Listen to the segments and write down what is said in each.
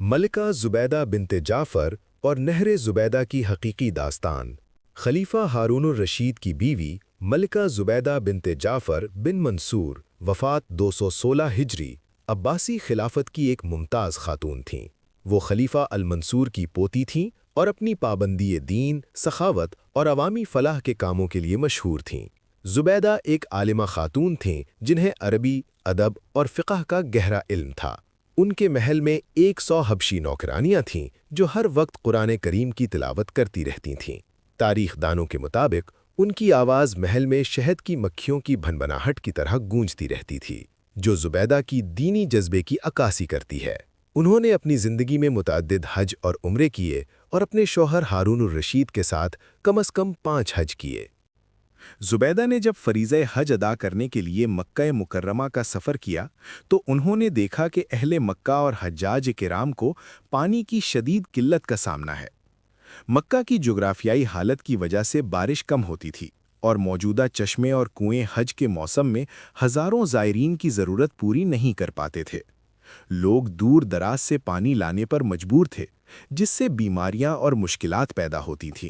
ملکہ زبیدہ بنت جعفر اور نہر زبیدہ کی حقیقی داستان۔ خلیفہ ہارون الرشید کی بیوی ملکہ زبیدہ بنت جعفر بن منصور وفات 216 ہجری عباسی خلافت کی ایک ممتاز خاتون تھیں۔ وہ خلیفہ المنصور کی پوتی تھیں اور اپنی پابندی دین، سخاوت اور عوامی فلاح کے کاموں کے لیے مشہور تھیں۔ زبیدہ ایک عالمہ خاتون تھیں جنہیں عربی، ادب اور فقہ کا گہرا علم تھا۔ ان کے محل میں 100 حبشی نوکرانیاں تھیں جو ہر وقت قرآن کریم کی تلاوت کرتی رہتی تھیں۔ تاریخ دانوں کے مطابق ان کی آواز محل میں شہد کی مکھیوں کی بھنبھناہٹ کی طرح گونجتی رہتی تھی، جو زبیدہ کی دینی جذبے کی عکاسی کرتی ہے۔ انہوں نے اپنی زندگی میں متعدد حج اور عمرے کیے اور اپنے شوہر ہارون الرشید کے ساتھ کم از کم 5 حج کیے۔ زبیدہ نے جب فریضہ حج ادا کرنے کے لیے مکہ مکرمہ کا سفر کیا تو انہوں نے دیکھا کہ اہل مکہ اور حجاج کرام کو پانی کی شدید قلت کا سامنا ہے۔ مکہ کی جغرافیائی حالت کی وجہ سے بارش کم ہوتی تھی اور موجودہ چشمے اور کنویں حج کے موسم میں ہزاروں زائرین کی ضرورت پوری نہیں کر پاتے تھے۔ لوگ دور دراز سے پانی لانے پر مجبور تھے، جس سے بیماریاں اور مشکلات پیدا ہوتی تھیں۔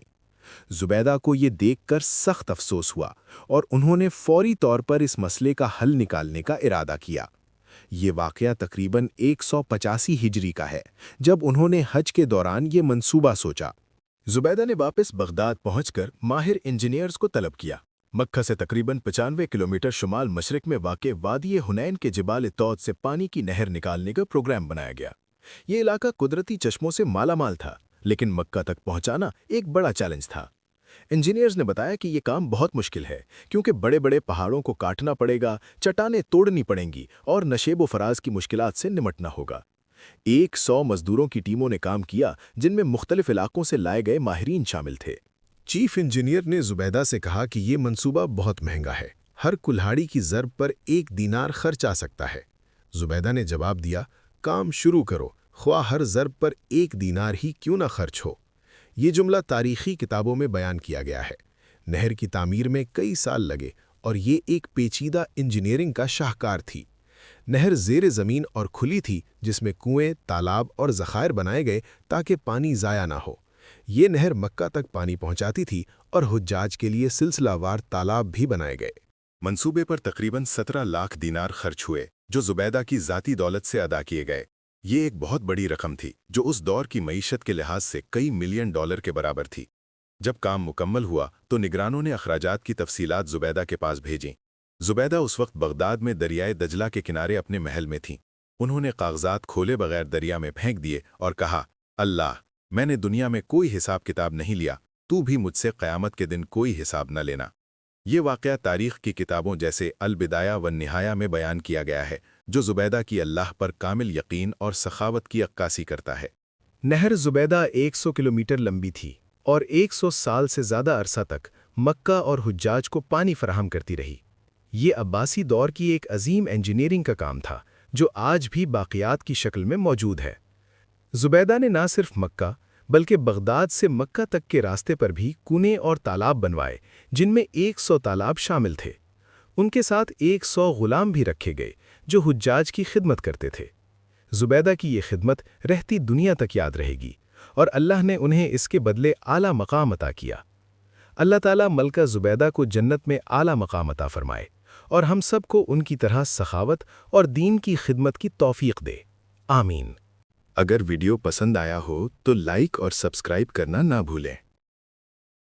زبیدہ کو یہ دیکھ کر سخت افسوس ہوا اور انہوں نے فوری طور پر اس مسئلے کا حل نکالنے کا ارادہ کیا۔ یہ واقعہ تقریباً 185 ہجری کا ہے، جب انہوں نے حج کے دوران یہ منصوبہ سوچا۔ زبیدہ نے واپس بغداد پہنچ کر ماہر انجینئرز کو طلب کیا۔ مکہ سے تقریباً 95 کلومیٹر شمال مشرق میں واقع وادی حنین کے جبال طود سے پانی کی نہر نکالنے کا پروگرام بنایا گیا۔ یہ علاقہ قدرتی چشموں سے مالا مال تھا، لیکن مکہ تک پہنچانا ایک بڑا چیلنج تھا۔ انجینئرز نے بتایا کہ یہ کام بہت مشکل ہے کیونکہ بڑے بڑے پہاڑوں کو کاٹنا پڑے گا، چٹانیں توڑنی پڑیں گی اور نشیب و فراز کی مشکلات سے نمٹنا ہوگا۔ 100 مزدوروں کی ٹیموں نے کام کیا، جن میں مختلف علاقوں سے لائے گئے ماہرین شامل تھے۔ چیف انجینئر نے زبیدہ سے کہا کہ یہ منصوبہ بہت مہنگا ہے، ہر کلہاڑی کی ضرب پر 1 دینار خرچ آ سکتا ہے۔ زبیدہ نے جواب دیا، کام شروع کرو، خواہ ہر ضرب پر 1 دینار ہی کیوں نہ خرچ ہو۔ یہ جملہ تاریخی کتابوں میں بیان کیا گیا ہے۔ نہر کی تعمیر میں کئی سال لگے اور یہ ایک پیچیدہ انجینئرنگ کا شاہکار تھی۔ نہر زیر زمین اور کھلی تھی، جس میں کنویں، تالاب اور ذخائر بنائے گئے تاکہ پانی ضائع نہ ہو۔ یہ نہر مکہ تک پانی پہنچاتی تھی اور حجاج کے لیے سلسلہ وار تالاب بھی بنائے گئے۔ منصوبے پر تقریباً 17 لاکھ دینار خرچ ہوئے، جو زبیدہ کی ذاتی دولت سے ادا کیے گئے۔ یہ ایک بہت بڑی رقم تھی جو اس دور کی معیشت کے لحاظ سے کئی ملین ڈالر کے برابر تھی۔ جب کام مکمل ہوا تو نگرانوں نے اخراجات کی تفصیلات زبیدہ کے پاس بھیجیں۔ زبیدہ اس وقت بغداد میں دریائے دجلہ کے کنارے اپنے محل میں تھیں۔ انہوں نے کاغذات کھولے بغیر دریا میں پھینک دیے اور کہا، اللہ، میں نے دنیا میں کوئی حساب کتاب نہیں لیا، تو بھی مجھ سے قیامت کے دن کوئی حساب نہ لینا۔ یہ واقعہ تاریخ کی کتابوں جیسے البدایہ والنہایہ میں بیان کیا گیا ہے، جو زبیدہ کی اللہ پر کامل یقین اور سخاوت کی عکاسی کرتا ہے۔ نہر زبیدہ 100 کلومیٹر لمبی تھی اور 100 سال سے زیادہ عرصہ تک مکہ اور حجاج کو پانی فراہم کرتی رہی۔ یہ عباسی دور کی ایک عظیم انجینئرنگ کا کام تھا جو آج بھی باقیات کی شکل میں موجود ہے۔ زبیدہ نے نہ صرف مکہ بلکہ بغداد سے مکہ تک کے راستے پر بھی کنویں اور تالاب بنوائے، جن میں 100 تالاب شامل تھے۔ ان کے ساتھ 100 غلام بھی رکھے گئے جو حجاج کی خدمت کرتے تھے۔ زبیدہ کی یہ خدمت رہتی دنیا تک یاد رہے گی اور اللہ نے انہیں اس کے بدلے اعلیٰ مقام عطا کیا۔ اللہ تعالیٰ ملکہ زبیدہ کو جنت میں اعلیٰ مقام عطا فرمائے اور ہم سب کو ان کی طرح سخاوت اور دین کی خدمت کی توفیق دے، آمین۔ اگر ویڈیو پسند آیا ہو تو لائک اور سبسکرائب کرنا نہ بھولیں۔